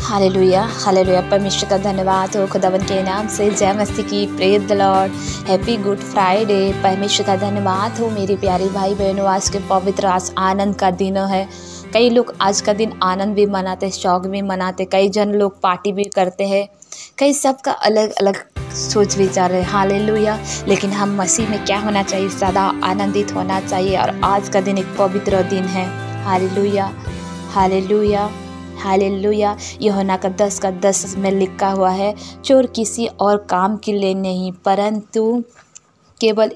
Hallelujah hallelujah. परमेश्वर का धन्यवाद हो खुदावन के नाम से। जय मसीह की, praise the Lord, happy good Friday. परमेश्वर का धन्यवाद हो मेरे प्यारे भाई बहनों। आज के पवित्र आज आनंद का दिन है। कई लोग आज का दिन आनंद भी मनाते, शौक भी मनाते, कई जन लोग पार्टी भी करते हैं, कई सबका अलग अलग सोच विचार है। हालेलुया। लेकिन हम मसीह में क्या होना चाहिए? सदा आनंदित होना चाहिए। और आज का दिन एक पवित्र दिन है। Hallelujah hallelujah hallelujah. यूहन्ना का 10 में लिखा हुआ है, चोर किसी और काम के लिए नहीं परंतु केवल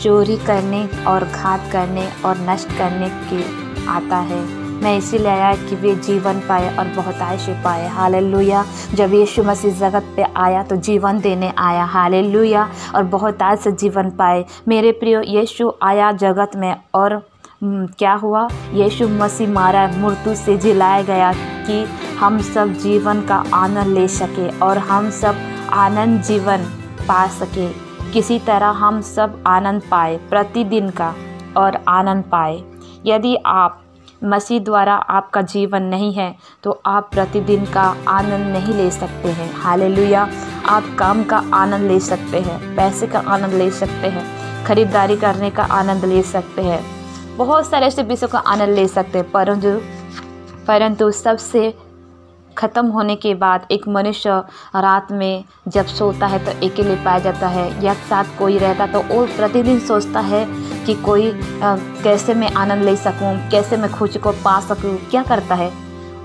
चोरी करने और घात करने और नष्ट करने के आता है। मैं इसीलिए आया कि वे जीवन पाए और बहुतायत से पाए। हालेलुया। जब यीशु मसीह जगत पे आया तो जीवन देने आया। हालेलुया। और बहुतायत से जीवन पाए। मेरे प्रियो, यीशु आया जगत में और क्या हुआ? यीशु मसीह मारा, मृत्यु से जिलाया गया कि हम सब जीवन का आनंद ले सके और हम सब आनंद जीवन पा सके। किसी तरह हम सब आनंद पाए, प्रतिदिन का और आनंद पाए। यदि आप मसीह द्वारा आपका जीवन नहीं है तो आप प्रतिदिन का आनंद नहीं ले सकते हैं। हालेलुया। आप काम का आनंद ले सकते हैं, पैसे का आनंद ले सकते हैं, खरीदारी करने का आनंद ले सकते हैं, बहुत सारे ऐसे विषयों का आनंद ले सकते हैं, परंतु सबसे ख़त्म होने के बाद एक मनुष्य रात में जब सोता है तो अकेले पाया जाता है, या साथ कोई रहता तो वो प्रतिदिन सोचता है कि कोई कैसे मैं आनंद ले सकूं, कैसे मैं खुशी को पा सकूं। क्या करता है?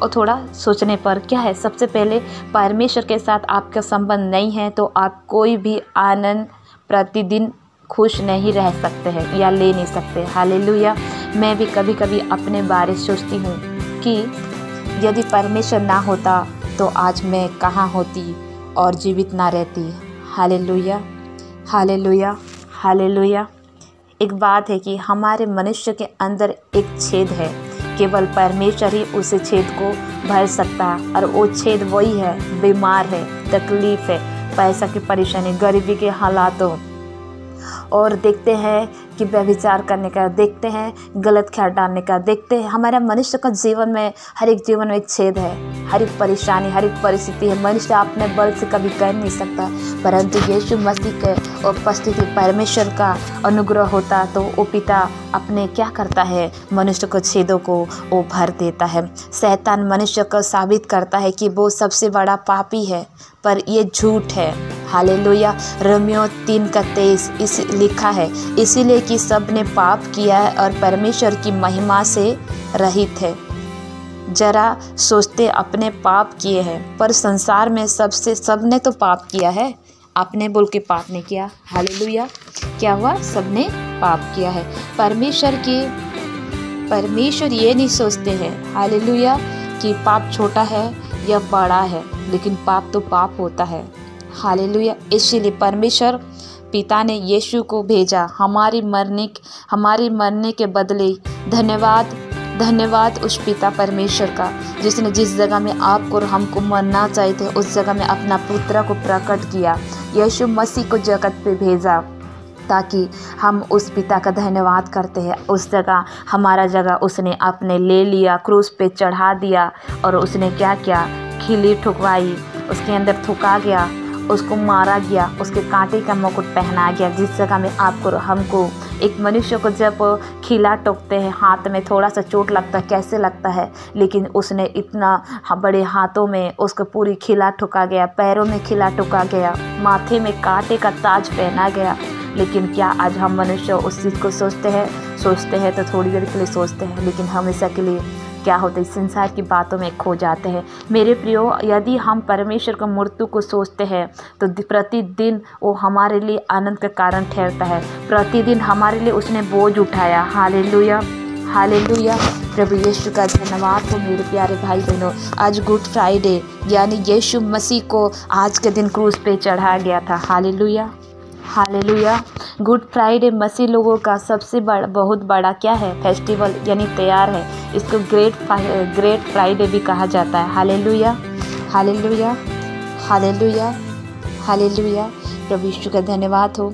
और थोड़ा सोचने पर क्या है, सबसे पहले परमेश्वर के साथ आपका संबंध नहीं है तो आप कोई भी आनंद प्रतिदिन खुश नहीं रह सकते हैं या ले नहीं सकते। हालेलुया। मैं भी कभी कभी अपने बारे सोचती हूँ कि यदि परमेश्वर ना होता तो आज मैं कहाँ होती और जीवित ना रहती। Hallelujah hallelujah hallelujah. एक बात है कि हमारे मनुष्य के अंदर एक छेद है, केवल परमेश्वर ही उस छेद को भर सकता है। और वो छेद वही है, बीमार है, तकलीफ़ है, पैसा की परेशानी, गरीबी के हालातों, और देखते हैं कि व्यभिचार करने का, देखते हैं गलत ख्याल डालने का, देखते हैं हमारा मनुष्य का जीवन में, हर एक जीवन में एक छेद है, हर एक परेशानी, हर एक परिस्थिति है। मनुष्य अपने बल से कभी कर नहीं सकता, परंतु यीशु मसीह के उपस्थिति, परमेश्वर का अनुग्रह होता तो वो पिता अपने क्या करता है? मनुष्य को छेदों को वो भर देता है। शैतान मनुष्य को साबित करता है कि वो सबसे बड़ा पापी है, पर ये झूठ है। हालेलुया। रोमियो 3:23 इस लिखा है, इसीलिए कि सब ने पाप किया है और परमेश्वर की महिमा से रहित है। जरा सोचते, अपने पाप किए हैं, पर संसार में सबने तो पाप किया है। आपने बोल के पाप नहीं किया। हालेलुया। क्या हुआ? सबने पाप किया है। परमेश्वर ये नहीं सोचते हैं, हालेलुया, कि पाप छोटा है या बड़ा है, लेकिन पाप तो पाप होता है। हालेलुया। इसीलिए परमेश्वर पिता ने यीशु को भेजा हमारी मरने के बदले। धन्यवाद उस पिता परमेश्वर का, जिसने जिस जगह में आपको और हमको मरना चाहिए थे उस जगह में अपना पुत्र को प्रकट किया, यीशु मसीह को जगत पे भेजा, ताकि हम उस पिता का धन्यवाद करते हैं। उस जगह, हमारा जगह उसने अपने ले लिया, क्रूस पे चढ़ा दिया, और उसने क्या किया? खीली ठुकवाई, उसके अंदर थूका गया, उसको मारा गया, उसके कांटे का मुकुट पहना गया। जिस जगह में आपको और हमको, एक मनुष्य को जब खीला ठोकते हैं, हाथ में थोड़ा सा चोट लगता है, कैसे लगता है, लेकिन उसने इतना बड़े हाथों में उसको पूरी खीला ठोका गया, पैरों में खीला ठोका गया, माथे में कांटे का ताज पहना गया। लेकिन क्या आज हम मनुष्य उस चीज़ को सोचते हैं तो थोड़ी देर के लिए सोचते हैं, लेकिन हमेशा के लिए क्या होता है? संसार की बातों में खो जाते हैं। मेरे प्रियो, यदि हम परमेश्वर की मृत्यु को सोचते हैं तो प्रतिदिन वो हमारे लिए आनंद का कारण ठहरता है। प्रतिदिन हमारे लिए उसने बोझ उठाया। Hallelujah hallelujah. प्रभु यीशु का धन्यवाद हो मेरे प्यारे भाई बहनों। आज गुड फ्राइडे, यानी यीशु मसीह को आज के दिन क्रूस पे चढ़ाया गया था। Hallelujah hallelujah. गुड फ्राइडे मसीह लोगों का सबसे बहुत बड़ा क्या है? फेस्टिवल, यानी त्यौहार है। इसको ग्रेट फ्राइडे भी कहा जाता है। Hallelujah hallelujah hallelujah hallelujah. प्रभु यीशु का धन्यवाद हो।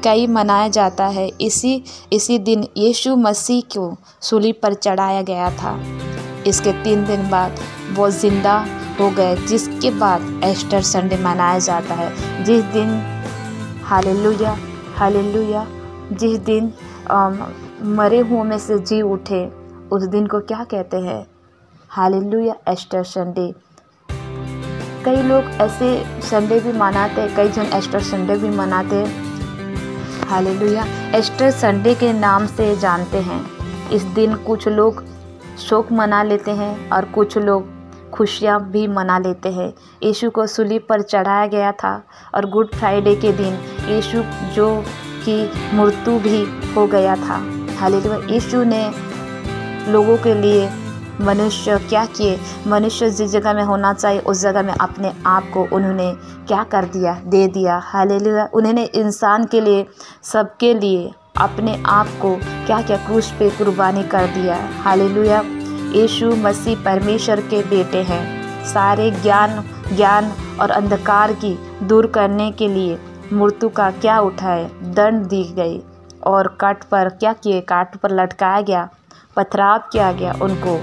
कई मनाया जाता है, इसी दिन यीशु मसीह को सूली पर चढ़ाया गया था। इसके 3 दिन बाद वो ज़िंदा हो गए, जिसके बाद ईस्टर संडे मनाया जाता है। जिस दिन हालेलुया हालेलुया, जिस दिन मरे हुओं में से जी उठे, उस दिन को क्या कहते हैं? Hallelujah, Easter Sunday. कई लोग ऐसे संडे भी मनाते हैं, कई जन ईस्टर संडे भी मनाते हैं। हालेलुया, ईस्टर संडे के नाम से जानते हैं। इस दिन कुछ लोग शोक मना लेते हैं और कुछ लोग खुशियाँ भी मना लेते हैं। यीशु को सूली पर चढ़ाया गया था और गुड फ्राइडे के दिन यीशु जो की मृत्यु भी हो गया था। हालेलुया, यीशु ने लोगों के लिए मनुष्य क्या किए, मनुष्य जिस जगह में होना चाहिए उस जगह में अपने आप को उन्होंने क्या कर दिया, दे दिया। हालेलुया, उन्होंने इंसान के लिए, सबके लिए अपने आप को क्या क्या क्रूस पे कुर्बानी कर दिया। हालेलुया, यीशु मसीह परमेश्वर के बेटे हैं। सारे ज्ञान और अंधकार की दूर करने के लिए मृत्यु का क्या उठाए, दंड दी गई और काट पर क्या किए, काट पर लटकाया गया, पथराव किया गया, उनको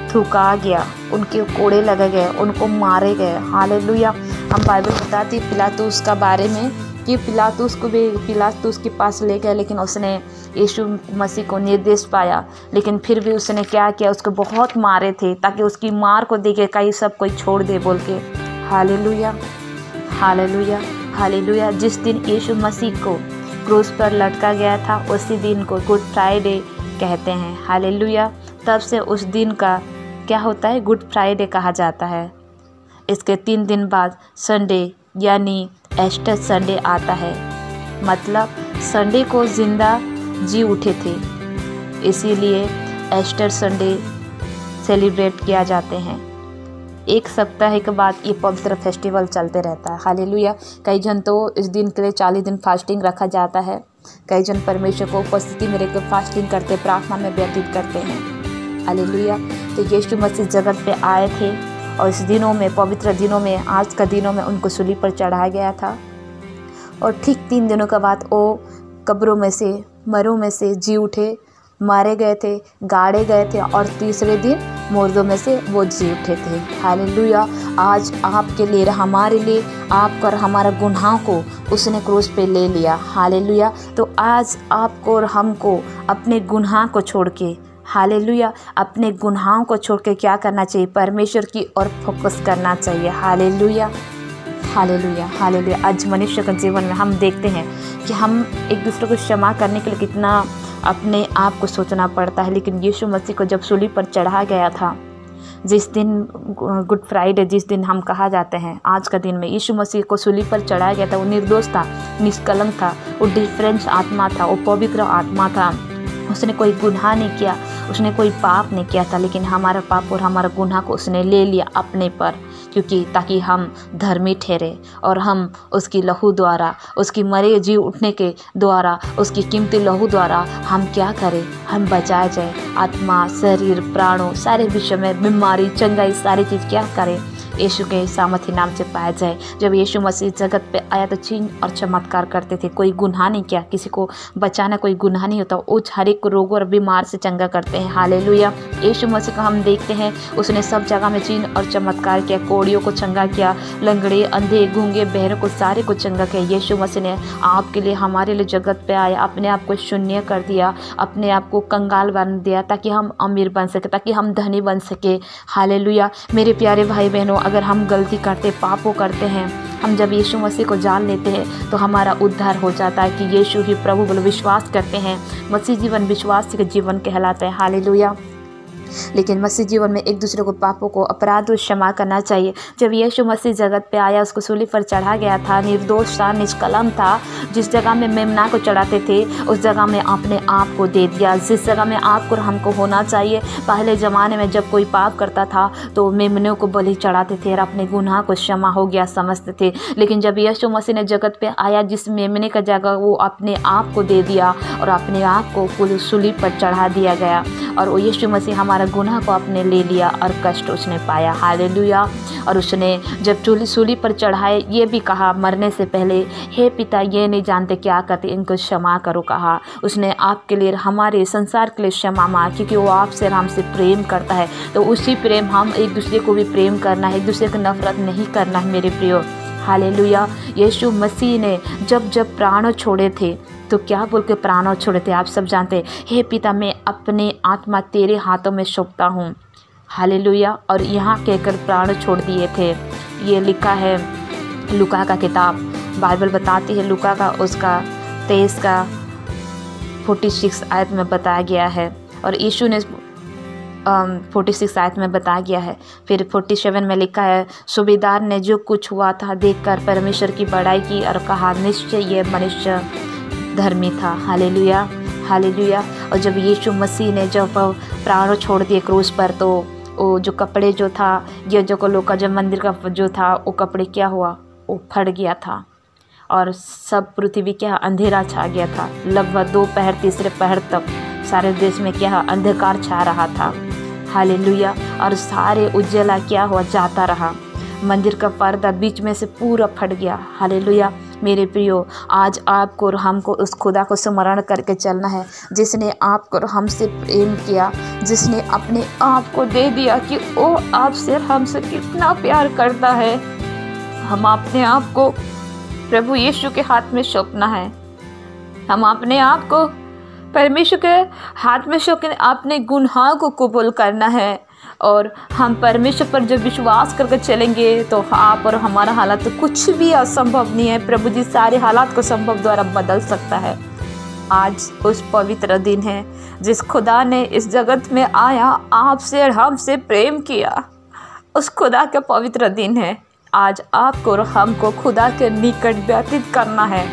थूका गया, उनके कोड़े लगे गए, उनको मारे गए। हालेलुया, हम बाइबल बताती पिलातुस का बारे में कि पिलातुस के पास ले गए, लेकिन उसने यीशु मसीह को निर्देश पाया, लेकिन फिर भी उसने क्या किया, उसको बहुत मारे थे ताकि उसकी मार को देखे कहीं सब कोई छोड़ दे बोल के। हालेलुया हालेलुया हालेलुया, जिस दिन यीशु मसीह को क्रूस पर लटका गया था उसी दिन को गुड फ्राइडे कहते हैं। हालेलुया, तब से उस दिन का क्या होता है, गुड फ्राइडे कहा जाता है। इसके 3 दिन बाद संडे यानी ईस्टर संडे आता है, मतलब संडे को जिंदा जी उठे थे, इसीलिए ईस्टर संडे सेलिब्रेट किया जाते हैं। एक सप्ताह के बाद ये पवित्र फेस्टिवल चलते रहता है। हालेलुया, कई जन तो इस दिन के लिए 40 दिन फास्टिंग रखा जाता है। कई जन परमेश्वर को उपस्थिति में रहकर फास्टिंग करते, प्रार्थना में व्यतीत करते हैं। हालेलुया, तो यीशु मसीह जगत पे आए थे और इस दिनों में, पवित्र दिनों में, आज का दिनों में उनको सूली पर चढ़ाया गया था और ठीक 3 दिनों के बाद वो कब्रों में से, मरों में से जी उठे, मारे गए थे, गाड़े गए थे और तीसरे दिन मुर्दों में से वो जी उठे थे। हालेलुया, आज आपके लिए, हमारे लिए, आपका और हमारा गुनाह को उसने क्रूस पे ले लिया। हालेलुया, तो आज आपको और हमको अपने गुनाह को छोड़ के, हालेलुया, अपने गुनाहों को छोड़ के क्या करना चाहिए, परमेश्वर की ओर फोकस करना चाहिए। Hallelujah hallelujah hallelujah. आज मनुष्य के जीवन में हम देखते हैं कि हम एक दूसरे को क्षमा करने के लिए कितना अपने आप को सोचना पड़ता है, लेकिन यीशु मसीह को जब सूली पर चढ़ा गया था, जिस दिन गुड फ्राइडे, जिस दिन हम कहा जाते हैं आज का दिन में, यीशु मसीह को सूली पर चढ़ाया गया था। वो निर्दोष था, निष्कलंक था, वो डिफरेंस आत्मा था, वो पवित्र आत्मा था। उसने कोई गुनाह नहीं किया, उसने कोई पाप नहीं किया था, लेकिन हमारा पाप और हमारा गुनाह को उसने ले लिया अपने पर, क्योंकि ताकि हम धर्मी ठहरे और हम उसकी लहू द्वारा, उसकी मरे जी उठने के द्वारा, उसकी कीमती लहू द्वारा हम क्या करें, हम बचाए जाए। आत्मा, शरीर, प्राणों, सारे विषय में, बीमारी, चंगाई, सारी चीज़ क्या करें, यीशु के सामर्थ्य नाम से पाया जाए। जब यीशु मसीह जगत पे आया तो चिन्ह और चमत्कार करते थे, कोई गुनाह नहीं किया, किसी को बचाना कोई गुनाह नहीं होता, वो हर एक रोग और बीमार से चंगा करते हैं। हालेलुया, यीशु मसीह को हम देखते हैं, उसने सब जगह में चिन्ह और चमत्कार किया, कोड़ियों को चंगा किया, लंगड़े, अंधे, गूंगे, बहरे को, सारे को चंगा किया। यीशु मसीह ने आपके लिए, हमारे लिए जगत पे आया, अपने आप को शून्य कर दिया, अपने आप को कंगाल बन दिया ताकि हम अमीर बन सके, ताकि हम धनी बन सके। हालेलुया, मेरे प्यारे भाई बहनों, अगर हम गलती करते, पापों करते हैं, हम जब यीशु मसीह को जान लेते हैं तो हमारा उद्धार हो जाता है कि यीशु ही प्रभु बोलो, विश्वास करते हैं। मसीह जीवन विश्वास के जीवन कहलाता है। हालेलुया, लेकिन मसीह जीवन में एक दूसरे को, पापों को, अपराधों क्षमा करना चाहिए। जब यीशु मसीह जगत पे आया, उसको सूली पर चढ़ा गया था, निर्दोष था, निष्कलंक था। जिस जगह में मेमना को चढ़ाते थे उस जगह में अपने आप को दे दिया। जिस जगह में आपको और हमको होना चाहिए, पहले ज़माने में जब कोई पाप करता था तो मेमनों को बलि चढ़ाते थे और अपने गुनाह को क्षमा हो गया समझते थे। लेकिन जब यीशु मसीह ने जगत पे आया, जिस मेमने का जगह वो अपने आप को दे दिया और अपने आप को सूली पर चढ़ा दिया गया और वो यीशु मसीह हमारा गुनाह को अपने ले लिया और कष्ट उसने पाया। हालेलुया। और उसने जब सूली पर चढ़ाए ये भी कहा मरने से पहले, हे पिता ये नहीं जानते क्या करते, इनको क्षमा करो कहा। उसने आपके लिए, हमारे संसार के लिए क्षमा मांगी, क्योंकि वो आपसे और हमसे प्रेम करता है। तो उसी प्रेम हम एक दूसरे को भी प्रेम करना है, एक दूसरे को नफरत नहीं करना है मेरे प्रियो। हालेलुया। यीशु मसीह ने जब जब प्राणों छोड़े थे तो क्या बोल के प्राणों छोड़े थे आप सब जानते हैं, हे पिता मैं अपने आत्मा तेरे हाथों में सौंपता हूँ। हालेलुया। और यहाँ कहकर प्राण छोड़ दिए थे। ये लिखा है लूका का किताब, बाइबल बताती है लूका का उसका 23 का 46 आयत में बताया गया है। और यीशु ने 46 आयत में बताया गया है। फिर 47 में लिखा है, सूबेदार ने जो कुछ हुआ था देखकर परमेश्वर की बड़ाई की और कहा निश्चय ये मनुष्य धर्मी था। हालेलुया। हालेलुया। और जब यीशु मसीह ने जब प्राण छोड़ दिए क्रूस पर, तो वो जो कपड़े जो था, ये जो लोग का जब मंदिर का जो था वो कपड़े क्या हुआ, वो फट गया था और सब पृथ्वी क्या अंधेरा छा गया था। लगभग 2 पहर 3 पहर तक सारे देश में क्या अंधकार छा रहा था। हालेलुया। और सारे उज्जवला क्या हुआ, जाता रहा। मंदिर का पर्दा बीच में से पूरा फट गया। हालेलुया। मेरे प्रियो, आज आपको और हमको उस खुदा को स्मरण करके चलना है जिसने आपको और हमसे प्रेम किया, जिसने अपने आप को दे दिया कि वो आपसे और हमसे कितना प्यार करता है। हम अपने आप को प्रभु यीशु के हाथ में सौंपना है। हम अपने आप को परमेश्वर के हाथ में सौंप के अपने गुनाह को कबूल करना है। और हम परमेश्वर पर जब विश्वास करके चलेंगे तो आप और हमारा हालात तो कुछ भी असंभव नहीं है। प्रभु जी सारे हालात को संभव द्वारा बदल सकता है। आज उस पवित्र दिन है जिस खुदा ने इस जगत में आया, आपसे और हमसे प्रेम किया, उस खुदा का पवित्र दिन है। आज आपको और हमको खुदा के निकट व्यतीत करना है,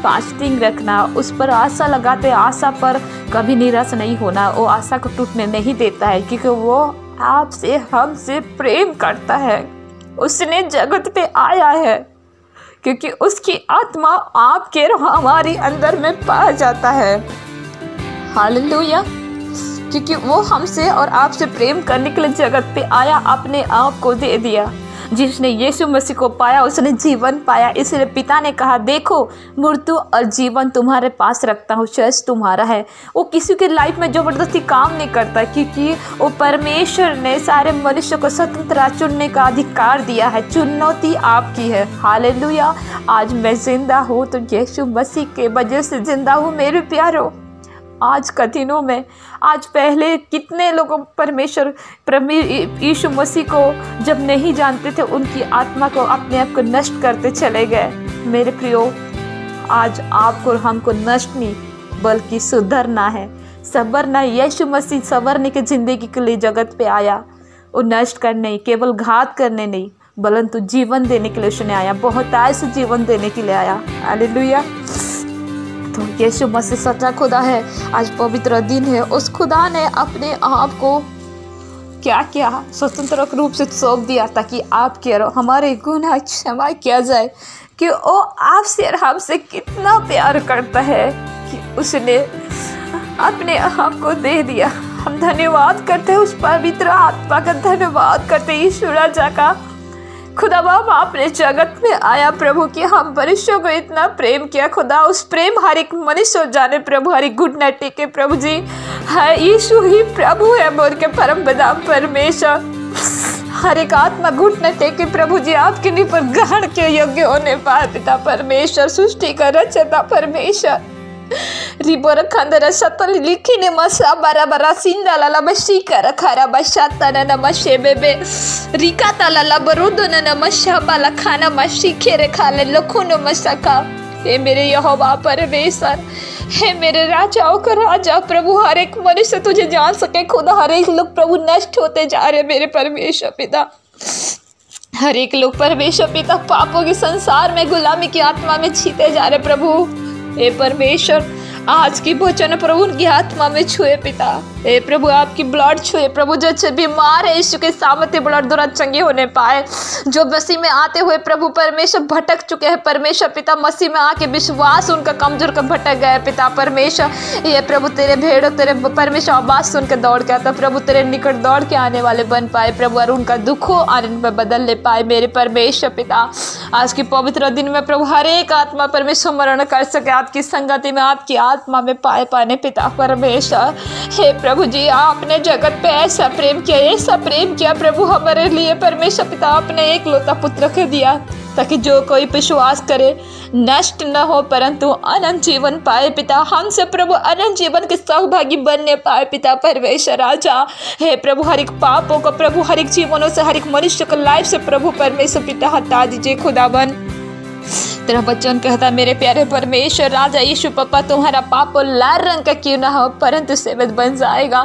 फास्टिंग रखना, उस पर आशा लगाते, आशा पर कभी निराश नहीं होना। वो आशा को टूटने नहीं देता है क्योंकि वो आपसे हमसे प्रेम करता है। उसने जगत पे आया है क्योंकि उसकी आत्मा आपके और हमारी अंदर में पाया जाता है। हालेलुया। क्योंकि वो हमसे और आपसे प्रेम करने के लिए जगत पे आया, अपने आप को दे दिया। जिसने यीशु मसीह को पाया उसने जीवन पाया। इसलिए पिता ने कहा देखो मृत्यु और जीवन तुम्हारे पास रखता हूँ, चॉइस तुम्हारा है। वो किसी के लाइफ में ज़बरदस्ती काम नहीं करता क्योंकि वो परमेश्वर ने सारे मनुष्य को स्वतंत्र चुनने का अधिकार दिया है। चुनौती आपकी है। हालेलुया। आज मैं जिंदा हूँ तो यीशु मसीह के वजह से जिंदा हूँ मेरे प्यारो। आज का दिनों में, आज पहले कितने लोग परमेश्वर यीशु मसीह को जब नहीं जानते थे उनकी आत्मा को अपने आप को नष्ट करते चले गए। मेरे प्रियो, आज आपको और हमको नष्ट नहीं बल्कि सुधरना है, सवरना है। यीशु मसीह सवरने की ज़िंदगी के लिए जगत पे आया। वो नष्ट करने, केवल घात करने नहीं परंतु जीवन देने के लिए उसने आया, बहुत आयु जीवन देने के लिए आया। हालेलुया। तो यीशु मसीह सच्चा खुदा है। आज पवित्र दिन है। उस खुदा ने अपने आप को क्या किया, स्वतंत्र रूप से सौंप दिया ताकि आपके और हमारे गुनाह क्षमा किया जाए। कि वो आपसे और हमसे कितना प्यार करता है कि उसने अपने आप को दे दिया। हम धन्यवाद करते हैं उस पवित्र आत्मा का, धन्यवाद करते हैं यीशु राजा का। खुदा बाप आपने जगत में आया प्रभु कि हम मनुष्यों को इतना प्रेम किया। खुदा उस प्रेम हर एक मनुष्य जाने प्रभु, हर एक घुटना टेके प्रभु जी। है यीशु ही प्रभु है बोल के परम पिता परमेश्वर। हर एक आत्मा घुटना टेके प्रभु जी आपके लिए पर ग्रहण के योग्य होने पाए पिता परमेश्वर। सृष्टि का रचना परमेश्वर रिबोर खंदर सतल लिखी ने मसा बरा बरा सिंदा लाला बशी कर खारा बशाता न मशे बेबे रिका ताला बरुदो न मशा बाला खाना मशी खेरे खाले लखो न मशका। हे मेरे यहोवा परमेश्वर, हे मेरे राजाओं का राजा प्रभु, हर एक मनुष्य तुझे जान सके खुदा। हर एक लोग प्रभु नष्ट होते जा रहे मेरे परमेश्वर पिता। हर एक लोग परमेश्वर पिता पापों के संसार में गुलामी की आत्मा में जीते जा रहे प्रभु। हे परमेश्वर, आज की वचन प्रभु उनकी आत्मा में छुए पिता। ए प्रभु आपकी ब्लड छुए प्रभु, जो बीमार है यीशु के सामर्थ्य ब्लड द्वारा चंगे होने पाए। जो मसीह में आते हुए प्रभु परमेश्वर भटक चुके हैं परमेश्वर पिता, मसीह में आके विश्वास उनका कमजोर का भटक गया पिता परमेश्वर। ये प्रभु तेरे भेड़ तेरे परमेश्वर आवाज सुन के दौड़ के आता प्रभु, तेरे निकट दौड़ के आने वाले बन पाए प्रभु, और उनका दुखों आनंद में बदल ले पाए मेरे परमेश्वर पिता। आज की पवित्र दिन में प्रभु हर एक आत्मा परमेश्वर मरण कर सके आपकी संगति में, आपकी आत्मा में पाए पाने पिता परमेश्वर। हे प्रभु जी, आपने जगत पे ऐसा प्रेम किया प्रभु हमारे लिए परमेश्वर पिता, आपने एक लौता पुत्र को दिया ताकि जो कोई विश्वास करे नष्ट न हो परंतु अनंत जीवन पाए पिता। हमसे प्रभु अनंत जीवन के सहभागी बनने पाए पिता परमेश्वर राजा। हे प्रभु हर एक पापों को प्रभु, हर एक जीवनों से, हर एक मनुष्य को लाइफ से प्रभु परमेश्वर पिता हटा दीजिए खुदावन। तेरा वचन कहता मेरे प्यारे परमेश्वर राजा यीशु पापा, तुम्हारा पाप लाल रंग का क्यों ना हो परंतु सेवत बन जाएगा।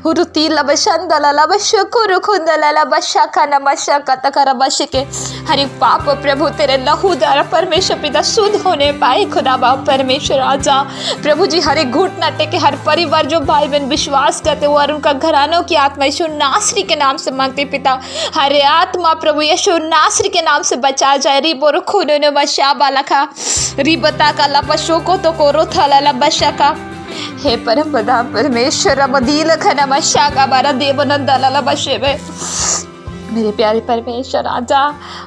हुरुती लबशंदला लबशकुरुखुंदला लबशका नमशका तकरा बशके, हर एक पाप प्रभु तेरे लहू द्वारा परमेश्वर पिता शुद्ध होने पाए खुदा बाप परमेश्वर राजा। प्रभु जी हर एक घुटना टेके, हर परिवार जो भाई बहन विश्वास करते हो और उनका घरानों की आत्मा यीशु नासरी के नाम से मांगते पिता, हर आत्मा प्रभु यीशु नासरी के नाम से बचा जाए। रिबोर खुनो बशाबा लखा रिबता का लपशो को तो कोरो थला लबशा का। हे परम पिता परमेश्वर बदील खना मशा का बारा देवनंद लला बशेबे। मेरे प्यारे परमेश्वर राजा,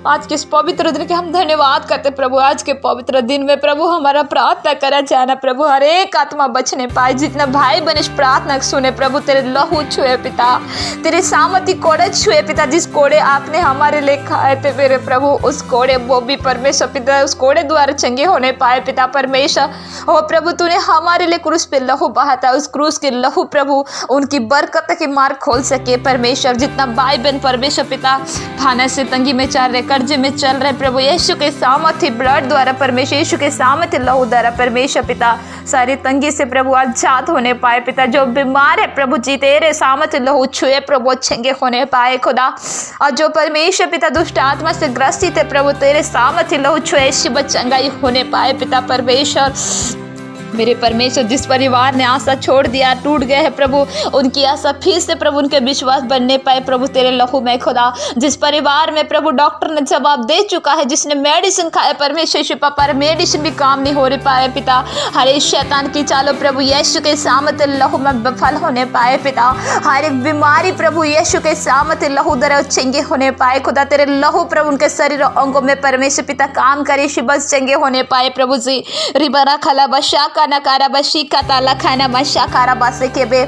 आज के इस पवित्र दिन के हम धन्यवाद करते प्रभु। आज के पवित्र दिन में प्रभु हमारा प्रार्थना करा जाना प्रभु, हर एक आत्मा बचने पाए। जितना भाई बहन इस प्रार्थना सुने प्रभु, तेरे लहू छुए पिता, तेरे सामर्थ्य कोड़े छुए पिता। जिस कोड़े आपने हमारे लिए खाए थे मेरे प्रभु, उस कोड़े वो भी परमेश्वर पिता, उस कोड़े द्वारा चंगे होने पाए पिता परमेश्वर। ओ प्रभु तूने हमारे लिए क्रूस पे लहू बहा था, उस क्रूस के लहू प्रभु उनकी बरकत के मार्ग खोल सके परमेश्वर। जितना भाई बहन परमेश्वर पिता खाने से तंगी में चल रहे, कर्जे में चल रहे प्रभु, यीशु के सामर्थ्य ब्लड द्वारा परमेश्वर, यीशु के सामर्थ्य लहू द्वारा परमेश्वर पिता सारी तंगी से प्रभु आजाद होने पाए पिता। जो बीमार है प्रभु जी तेरे सामर्थ्य लहू छुए प्रभु चंगे होने पाए खुदा। और जो परमेश्वर पिता दुष्ट आत्मा से ग्रसित है प्रभु, तेरे सामर्थ्य लहू छुए शिव चंगाई होने पाए पिता परमेश्वर। मेरे परमेश्वर जिस परिवार ने आशा छोड़ दिया, टूट गए हैं प्रभु, उनकी आशा फिर से प्रभु उनके विश्वास बनने पाए प्रभु तेरे लहू में खुदा। जिस परिवार में प्रभु डॉक्टर ने जवाब दे चुका है, जिसने मेडिसिन खाया परमेश्वर यीशु पापा, मेडिसिन भी काम नहीं हो पाए पिता, हर एक शैतान की चालो प्रभु यीशु के सामर्थ्य लहू में विफल होने पाए पिता। हर एक बीमारी प्रभु यीशु के सामर्थ्य लहू द्वारा चंगे होने पाए खुदा। तेरे लहू प्रभु उनके शरीर और अंगों में परमेश्वर पिता काम करे, बस चंगे होने पाए प्रभु जी। रिबरा खला बशा नकारा बशी का ताला खाना मशा कारा बासे के बे।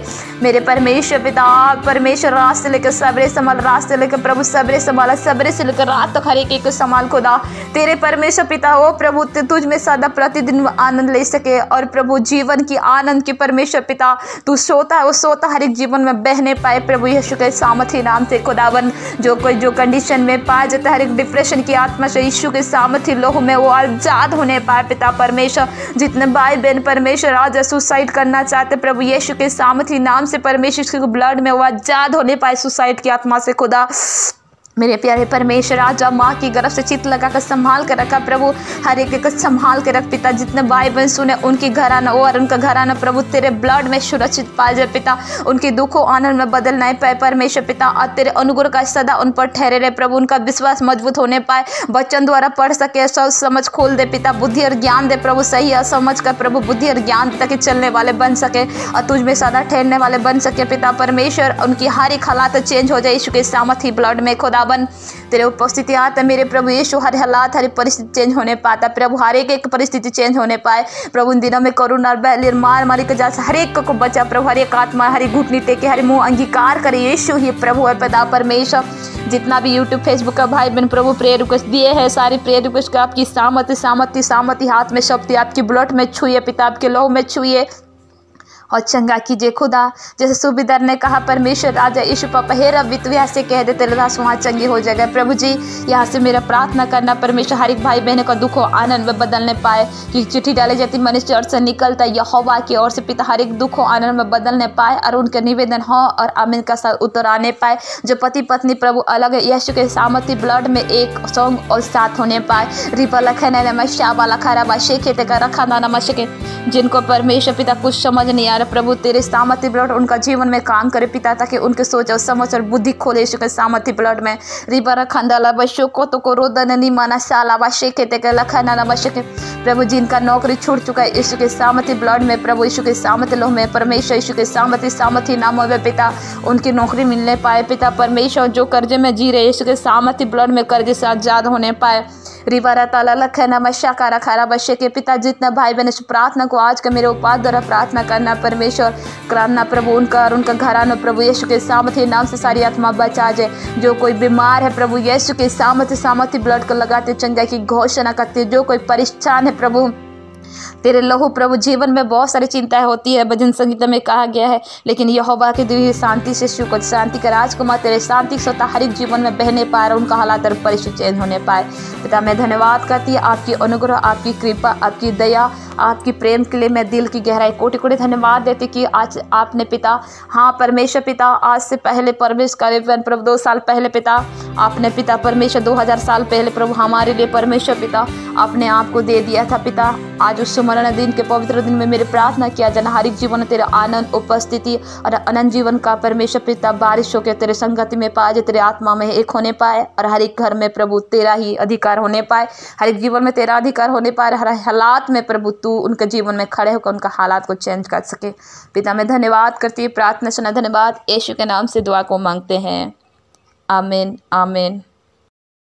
मेरे परमेश्वर पिता परमेश्वर रात से लेकर सबरे संभाल, रात से लेकर प्रभु सबरे संभाला, सबरे से लेकर रात तक हर एक को संभाल खुदा। तेरे परमेश्वर पिता ओ प्रभु तुझ में सदा प्रतिदिन आनंद ले सके, और प्रभु जीवन की आनंद की परमेश्वर पिता तू सोता है, वो सोता हर एक जीवन में बहने पाए प्रभु यीशु के सामर्थ्य नाम से खुदावन। जो कोई जो कंडीशन में पाया जाता है, हर एक डिप्रेशन की आत्मा से यीशु के सामर्थ्य लोह में वो आजाद होने पाए पिता परमेश्वर। जितने भाई बहन परमेश्वर आज सुसाइड करना चाहते प्रभु यीशु के सामर्थ्य नाम से परमेश्वर के ब्लड में वो आजाद होने पाए सुसाइड की आत्मा से खुदा। मेरे प्यारे परमेश्वर राजा माँ की गर्भ से चित लगा कर संभाल कर रखा प्रभु, हर एक को संभाल के रख पिता। जितने भाई बहन सुने उनकी घराना और उनका घराना प्रभु तेरे ब्लड में सुरक्षित पाए जाए पिता, उनके दुखों आनंद में बदल नहीं पाए परमेश्वर पिता। और तेरे अनुग्रह का सदा उन पर ठहरे रहे प्रभु, उनका विश्वास मजबूत होने पाए, बच्चन द्वारा पढ़ सके, सब समझ खोल दे पिता, बुद्धि और ज्ञान दे प्रभु, सही असमझ कर प्रभु बुद्धि और ज्ञान ताकि चलने वाले बन सके और तुझ में सदा ठहरने वाले बन सके पिता परमेश्वर। उनकी हर एक हालात चेंज हो जाए यीशु के सामर्थ्य ब्लड में खुदा बन। तेरे उपस्थिति आता मेरे प्रभु यीशु, हर हालात हर परिस्थिति चेंज होने पाता प्रभु, हर एक परिस्थिति चेंज होने पाए प्रभु। इन दिनों में करुणा बहली मार मारी के जा हर एक को बचा प्रभु, हर एक आत्मा हर एक घुटनी टेके हर मुंह अंगीकार करे यीशु ही प्रभु है पिता परमेश्वर। जितना भी यूट्यूब फेसबुक का भाई बहन प्रभु प्रेयर रिक्वेस्ट दिए हैं, सारी प्रेयर रिक्वेस्ट का आपकी सामर्थ्य हाथ में शक्ति आपकी ब्लड में छुए पिता, आपके लहू में छुए और चंगा कीजिए खुदा। जैसे सूबेदार ने कहा परमेश्वर राजा यीशु पापा हे रब विधवा से कह दे तेरे दास वहाँ चंगी हो जाएगा प्रभु जी। यहाँ से मेरा प्रार्थना करना परमेश्वर हर एक भाई बहन का दुख और आनंद में बदलने पाए, कि चिट्ठी डाली जाती मनुष्य चर्च से निकलता यहोवा की ओर से पिता, हर एक दुख और आनंद में बदलने पाए और उनके निवेदन हो और आमीन का साथ उतर आने पाए। जो पति पत्नी प्रभु अलग है यीशु के सामर्थ्य ब्लड में एक संग और साथ होने पाए। रिपा लखना शाबा लखारा बा शेखे का रखा ना नमस्के। जिनको परमेश्वर पिता कुछ समझ नहीं आ रहा द्वारा प्रभु तेरे सामर्थ्य ब्लड उनका जीवन में काम करे पिता, ताकि उनके सोच और समझ और बुद्धि खोले यीशु के सामर्थ्य ब्लड में। रिबरा खंडाला बशो को तो को रोदन नी माना शाला बशे के ते लखना ना बशे के प्रभु जिनका नौकरी छूट चुका है यीशु के सामर्थ्य ब्लड में प्रभु, यीशु के सामर्थ्य लोह में परमेश्वर, यीशु के सामर्थ्य नामों में पिता उनकी नौकरी मिलने पाए पिता परमेश्वर। जो कर्जे में जी रहे यीशु के सामर्थ्य ब्लड में कर्जे से आजाद होने पाए। रिवारा ताला लखना मशा कारा खारा बशे के पिता, जितना भाई बहन इस प्रार्थना को आज का मेरे उपाध द्वारा प्रार्थना करना परमेश्वर कराना प्रभु, उनका और उनका घराना प्रभु यीशु के सामर्थ्य नाम से सारी आत्मा बचा जाए। जो कोई बीमार है प्रभु यीशु के सामर्थ्य ब्लड को लगाते चंगाई की घोषणा करते। जो कोई परेशान है प्रभु तेरे लहू प्रभु, जीवन में बहुत सारी चिंताएं होती है, भजन संगीत में कहा गया है, लेकिन यहोवा की दी हुई शांति से शुक्र, शांति का राजकुमार तेरे शांति स्वतः हर एक जीवन में बहने पाए और उनका हालात और परिस्थिति चेंज होने पाए। पिता मैं धन्यवाद करती है आपकी अनुग्रह, आपकी कृपा, आपकी दया, आपकी प्रेम के लिए मैं दिल की गहराई कोटि कोटि धन्यवाद देती कि आज आपने पिता, हाँ परमेश्वर पिता, आज से पहले परमेश्वर प्रभु 2 साल पहले पिता आपने पिता परमेश्वर 2000 साल पहले प्रभु हमारे लिए परमेश्वर पिता अपने आप को दे दिया था पिता। आज उस स्मरण दिन के पवित्र दिन में मेरी प्रार्थना किया जाना हर एक जीवन में तेरा आनंद उपस्थिति और अनंत जीवन का परमेश्वर पिता बारिश होकर तेरे संगति में पाए, तेरे आत्मा में एक होने पाए और हर एक घर में प्रभु तेरा ही अधिकार होने पाए, हर एक जीवन में तेरा अधिकार होने पाए, हर हालात में प्रभु तू उनके जीवन में खड़े होकर उनका हालात को चेंज कर सके। पिता मैं धन्यवाद करती हूँ, प्रार्थना सुना धन्यवाद, यीशु के नाम से दुआ को मांगते हैं, आमीन आमीन।